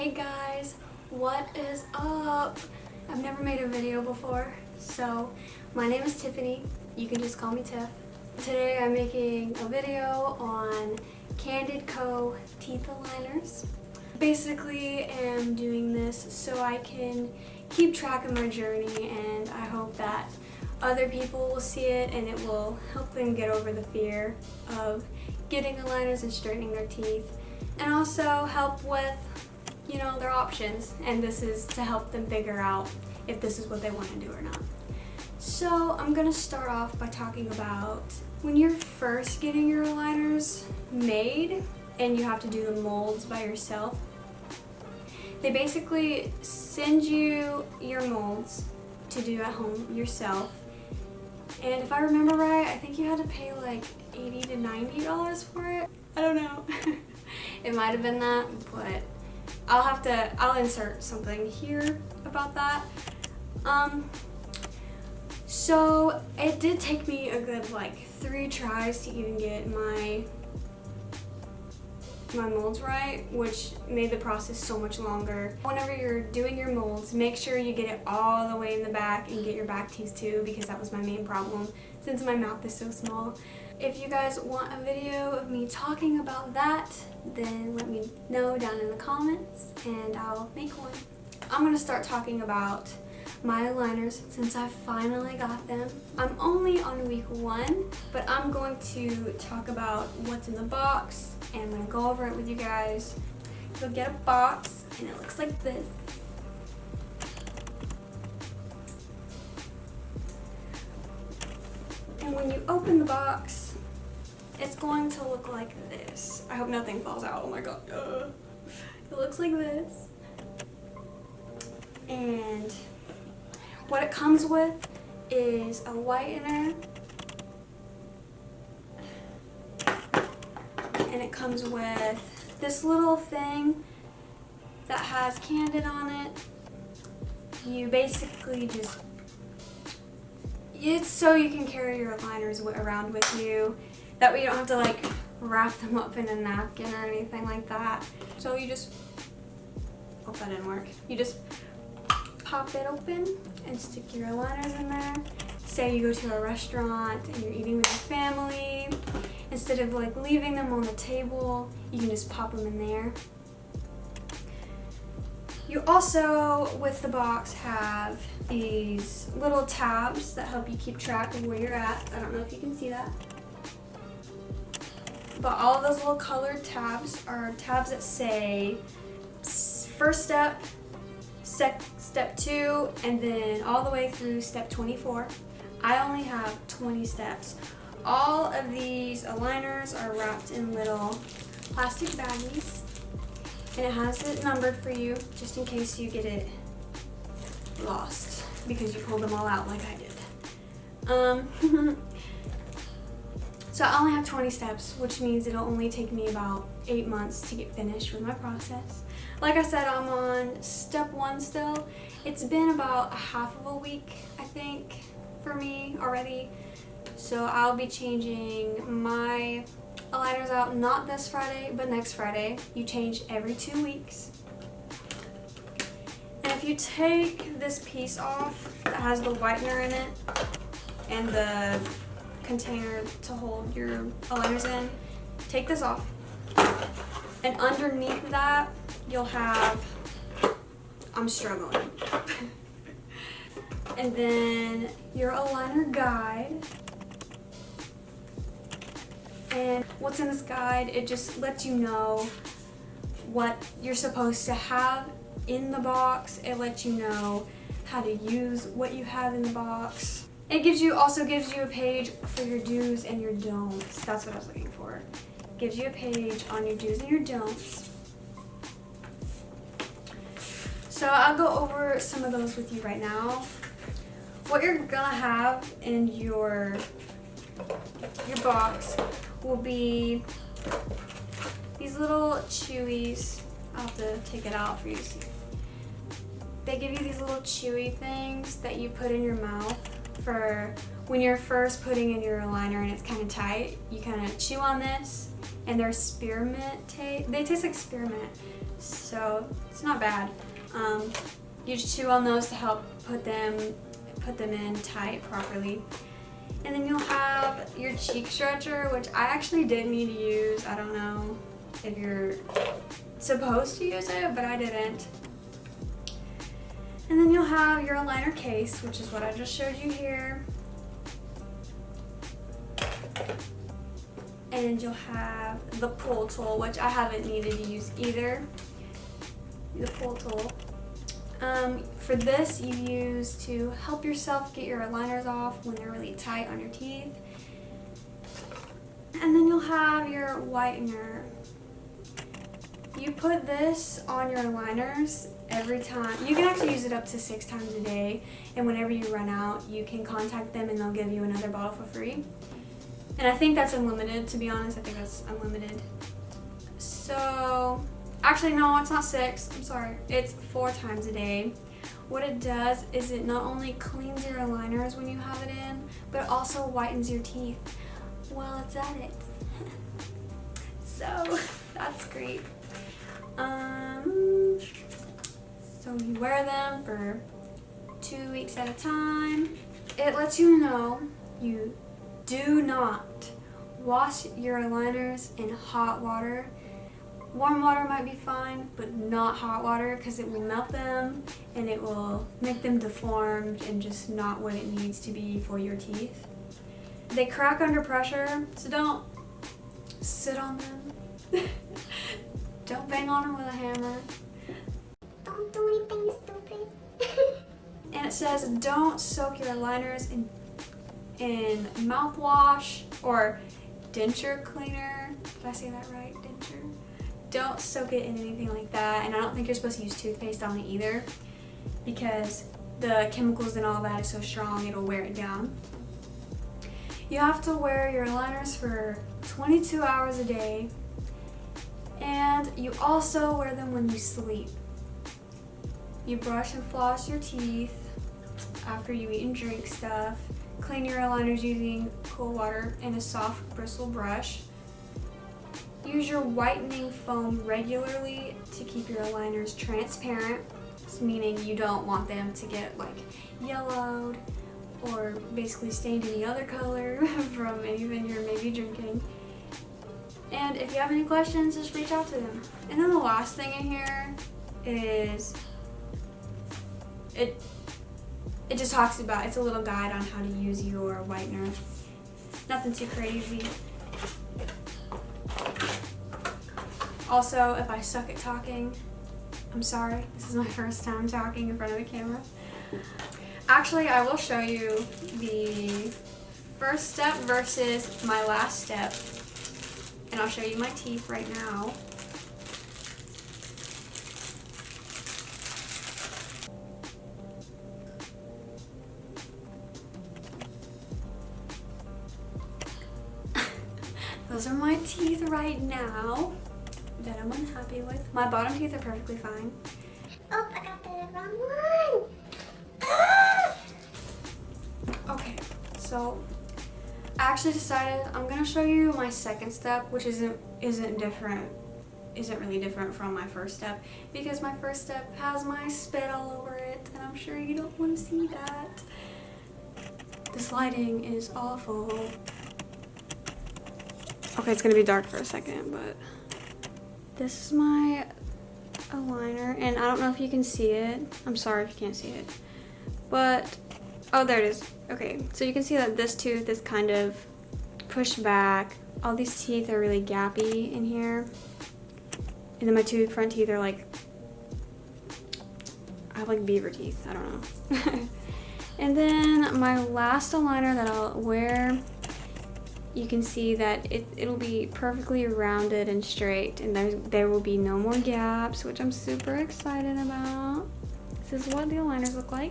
Hey guys, what is up? I've never made a video before, so my name is Tiffany. You can just call me Tiff. Today I'm making a video on Candid Co Teeth Aligners. Basically, am doing this so I can keep track of my journey, and I hope that other people will see it and it will help them get over the fear of getting aligners and straightening their teeth, and also help with, you know, their options. And this is to help them figure out if this is what they want to do or not. So I'm gonna start off by talking about when you're first getting your aligners made and you have to do the molds by yourself. They basically send you your molds to do at home yourself. And if I remember right, I think you had to pay like $80 to $90 for it. I don't know. It might have been that, but I'll insert something here about that. So it did take me a good like 3 tries to even get my molds right, which made the process so much longer. Whenever you're doing your molds, make sure you get it all the way in the back and get your back teeth too, because that was my main problem since my mouth is so small. If you guys want a video of me talking about that, then let me know down in the comments and I'll make one. I'm gonna start talking about my aligners since I finally got them. I'm only on week 1, but I'm going to talk about what's in the box and I'm gonna go over it with you guys. You'll get a box and it looks like this. And when you open the box, it's going to look like this. I hope nothing falls out. Oh my god. It looks like this. And what it comes with is a whitener. And it comes with this little thing that has Candid on it. You basically just, it's so you can carry your aligners around with you. That way you don't have to like wrap them up in a napkin or anything like that. So you just, hope that didn't work. You just pop it open and stick your aligners in there. Say you go to a restaurant and you're eating with your family. Instead of like leaving them on the table, you can just pop them in there. You also, with the box, have these little tabs that help you keep track of where you're at. I don't know if you can see that. But all of those little colored tabs are tabs that say first step, step 2, and then all the way through step 24. I only have 20 steps. All of these aligners are wrapped in little plastic baggies, and it has it numbered for you just in case you get it lost because you pulled them all out like I did. So I only have 20 steps, which means it'll only take me about 8 months to get finished with my process. Like I said, I'm on step 1 still. It's been about half of a week, I think, for me already. So I'll be changing my aligners out not this Friday, but next Friday. You change every 2 weeks. And if you take this piece off that has the whitener in it and the container to hold your aligners in, take this off. And underneath that, you'll have, I'm struggling. And then your aligner guide. And what's in this guide, it just lets you know what you're supposed to have in the box. It lets you know how to use what you have in the box. It also gives you a page for your do's and your don'ts. That's what I was looking for. It gives you a page on your do's and your don'ts. So I'll go over some of those with you right now. What you're gonna have in your box will be these little chewies. I'll have to take it out for you to see. They give you these little chewy things that you put in your mouth for when you're first putting in your aligner and it's kind of tight. You kind of chew on this, and they're spearmint taste. They taste like spearmint. so it's not bad. You just chew on those to help put them in tight properly. And then you'll have your cheek stretcher, which I actually didn't need to use. I don't know if you're supposed to use it, but I didn't. And then you'll have your aligner case, which is what I just showed you here. And you'll have the pull tool, which I haven't needed to use either. The pull tool. For this, you use to help yourself get your aligners off when they're really tight on your teeth. And then you'll have your whitener. You put this on your aligners every time. You can actually use it up to 6 times a day, and whenever you run out, you can contact them and they'll give you another bottle for free. And I think that's unlimited, to be honest. I think that's unlimited. So, actually no, it's not 6. I'm sorry. It's 4 times a day. What it does is it not only cleans your aligners when you have it in, but it also whitens your teeth while it's at it. So, that's great. So you wear them for 2 weeks at a time. It lets you know you do not wash your aligners in hot water. Warm water might be fine, but not hot water, because it will melt them and it will make them deformed and just not what it needs to be for your teeth. They crack under pressure, so don't sit on them. Don't bang on them with a hammer. Don't do anything stupid. And it says don't soak your aligners in mouthwash or denture cleaner. Did I say that right? Denture? Don't soak it in anything like that. And I don't think you're supposed to use toothpaste on it either, because the chemicals and all that is so strong it'll wear it down. You have to wear your aligners for 22 hours a day, and you also wear them when you sleep. You brush and floss your teeth after you eat and drink stuff. Clean your aligners using cool water and a soft bristle brush. Use your whitening foam regularly to keep your aligners transparent, meaning you don't want them to get like yellowed or basically stained any other color from anything you're maybe drinking. And if you have any questions, just reach out to them. And then the last thing in here is it just talks about, it's a little guide on how to use your whitener. Nothing too crazy. Also, if I suck at talking, I'm sorry. This is my first time talking in front of the camera. Actually, I will show you the first step versus my last step. And I'll show you my teeth right now. Those are my teeth right now that I'm unhappy with. My bottom teeth are perfectly fine. Oh, I got the wrong one. Okay, so I actually decided I'm gonna show you my second step, which isn't really different from my first step, because my first step has my spit all over it, and I'm sure you don't want to see that. This lighting is awful. Okay, it's gonna be dark for a second, but this is my aligner, and I don't know if you can see it. I'm sorry if you can't see it, but oh, there it is. Okay, so you can see that this tooth is kind of pushed back. All these teeth are really gappy in here, and then my two front teeth are like, I have like beaver teeth. I don't know. And then my last aligner that I'll wear, you can see that it'll be perfectly rounded and straight, and there will be no more gaps, which I'm super excited about. This is what the aligners look like.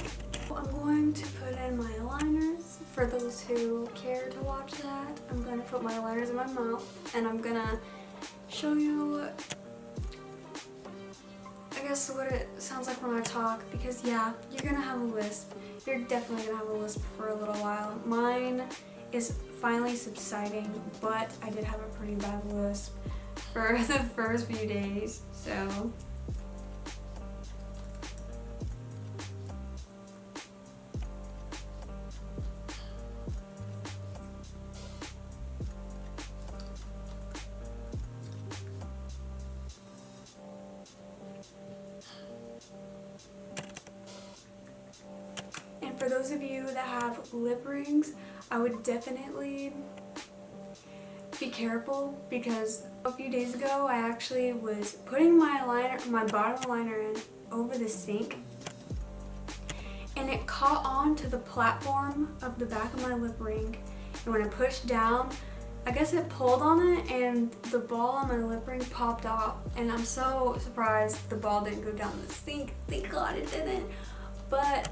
I'm going to put in my aligners. For those who care to watch that, I'm going to put my aligners in my mouth, and I'm going to show you, I guess, what it sounds like when I talk, because yeah, you're going to have a lisp. You're definitely going to have a lisp for a little while. Mine is finally subsiding, but I did have a pretty bad lisp for the first few days, so for those of you that have lip rings, I would definitely be careful, because a few days ago I actually was putting my bottom liner in over the sink, and it caught on to the platform of the back of my lip ring, and when I pushed down, I guess it pulled on it and the ball on my lip ring popped off, and I'm so surprised the ball didn't go down the sink. Thank God it didn't. But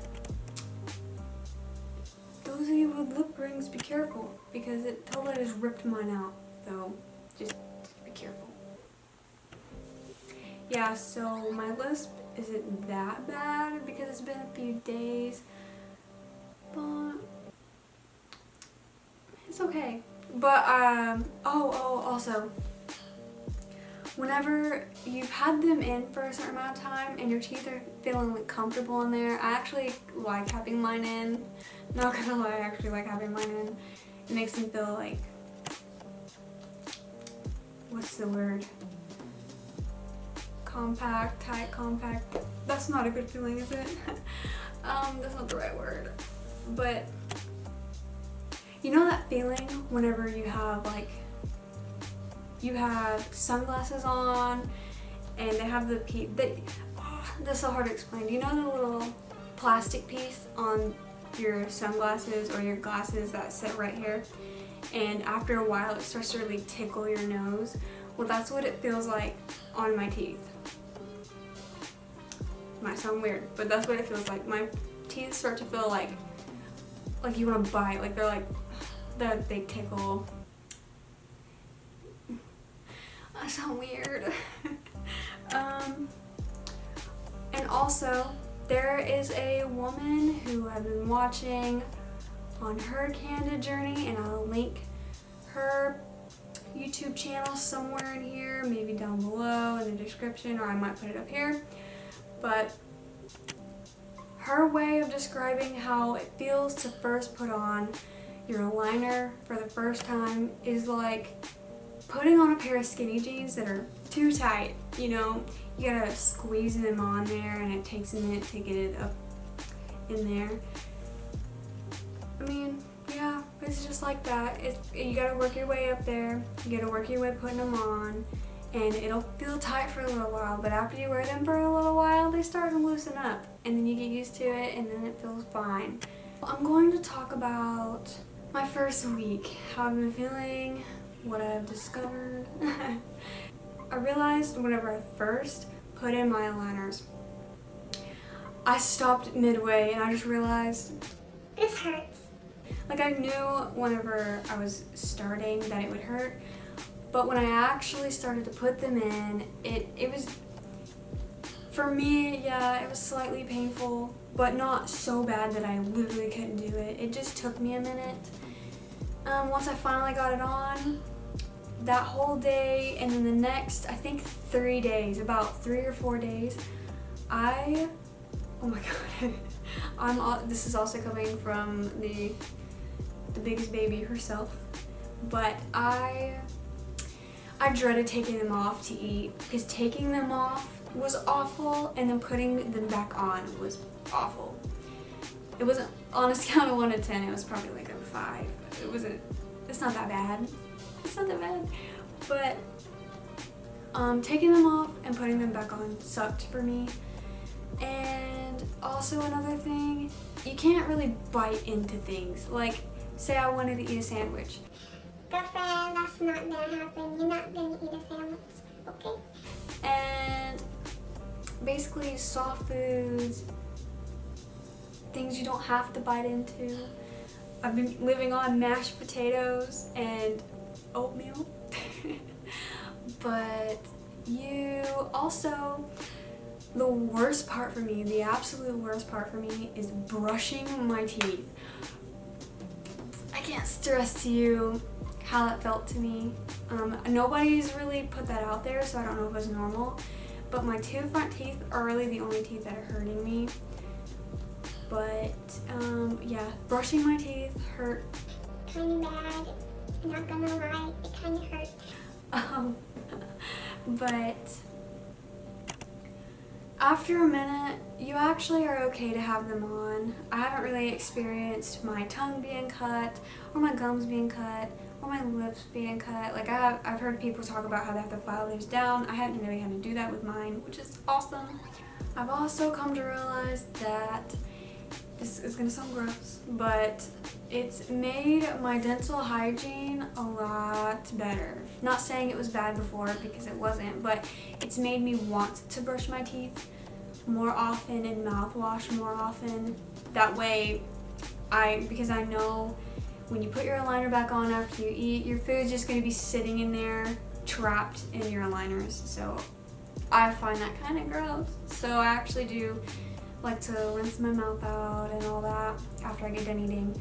those of you with lip rings, be careful, because it totally just ripped mine out. So just be careful. Yeah, so my lisp isn't that bad because it's been a few days, but it's okay. But also, whenever you've had them in for a certain amount of time and your teeth are feeling like comfortable in there, I actually like having mine in. Not gonna lie, I actually like having mine in. It makes them feel like, what's the word? Compact, tight, compact. That's not a good feeling, is it? That's not the right word. But you know that feeling whenever you have sunglasses on and they have that's so hard to explain. You know the little plastic piece on your sunglasses or your glasses that sit right here, and after a while it starts to really tickle your nose? Well, that's what it feels like on my teeth. Might sound weird, but that's what it feels like. My teeth start to feel like you want to bite, like they're like that, they tickle. I sound weird. And also, there is a woman who I've been watching on her Candid journey, and I'll link her YouTube channel somewhere in here, maybe down below in the description, or I might put it up here. But her way of describing how it feels to first put on your aligner for the first time is like putting on a pair of skinny jeans that are too tight. You know, you gotta squeeze them on there and it takes a minute to get it up in there. I mean, yeah, it's just like that. You gotta work your way up there, you gotta work your way putting them on, and it'll feel tight for a little while, but after you wear them for a little while, they start to loosen up, and then you get used to it, and then it feels fine. I'm going to talk about my first week, how I've been feeling, what I've discovered. I realized whenever I first put in my aligners, I stopped midway and I just realized, this hurts. Like, I knew whenever I was starting that it would hurt, but when I actually started to put them in, it was, for me, yeah, it was slightly painful, but not so bad that I literally couldn't do it. It just took me a minute. Once I finally got it on, that whole day and then the next, I think 3 days, about 3 or 4 days, oh my God, this is also coming from the biggest baby herself, but I dreaded taking them off to eat, because taking them off was awful and then putting them back on was awful. It wasn't, on a scale of 1 to 10, it was probably like a 5. It's not that bad. It's not that bad. But taking them off and putting them back on sucked for me. And also another thing, you can't really bite into things. Like, say I wanted to eat a sandwich. Girlfriend, that's not gonna happen. You're not gonna eat a sandwich, okay? And basically soft foods, things you don't have to bite into. I've been living on mashed potatoes and oatmeal. But you also, the worst part for me, the absolute worst part for me is brushing my teeth. I can't stress to you how that felt to me. Nobody's really put that out there, so I don't know if it's normal, but my 2 front teeth are really the only teeth that are hurting me. But yeah, brushing my teeth hurt. Kinda bad. I'm not gonna lie, it kinda hurt. But after a minute, you actually are okay to have them on. I haven't really experienced my tongue being cut, or my gums being cut, or my lips being cut. Like I've heard people talk about how they have to file theirs down. I haven't really had to do that with mine, which is awesome. I've also come to realize that this is gonna sound gross, but it's made my dental hygiene a lot better. Not saying it was bad before, because it wasn't, but it's made me want to brush my teeth more often and mouthwash more often. That way, because I know when you put your aligner back on after you eat, your food's just gonna be sitting in there, trapped in your aligners. So I find that kind of gross. So I actually do like to rinse my mouth out and all that after I get done eating.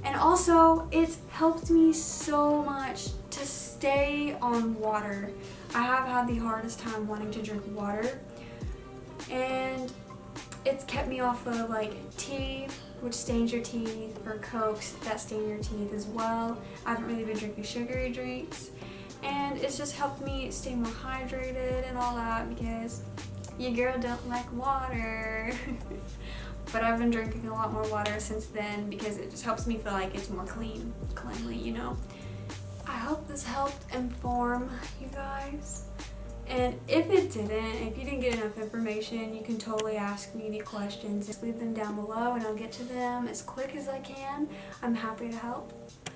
And also, it's helped me so much to stay on water. I have had the hardest time wanting to drink water, and it's kept me off of like tea, which stains your teeth, or Cokes that stain your teeth as well. I haven't really been drinking sugary drinks, and it's just helped me stay more hydrated and all that, because your girl don't like water. But I've been drinking a lot more water since then, because it just helps me feel like it's more cleanly, you know. I hope this helped inform you guys. And if it didn't, if you didn't get enough information, you can totally ask me any questions. Just leave them down below and I'll get to them as quick as I can. I'm happy to help.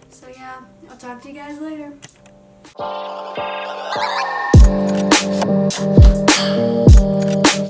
So yeah, I'll talk to you guys later.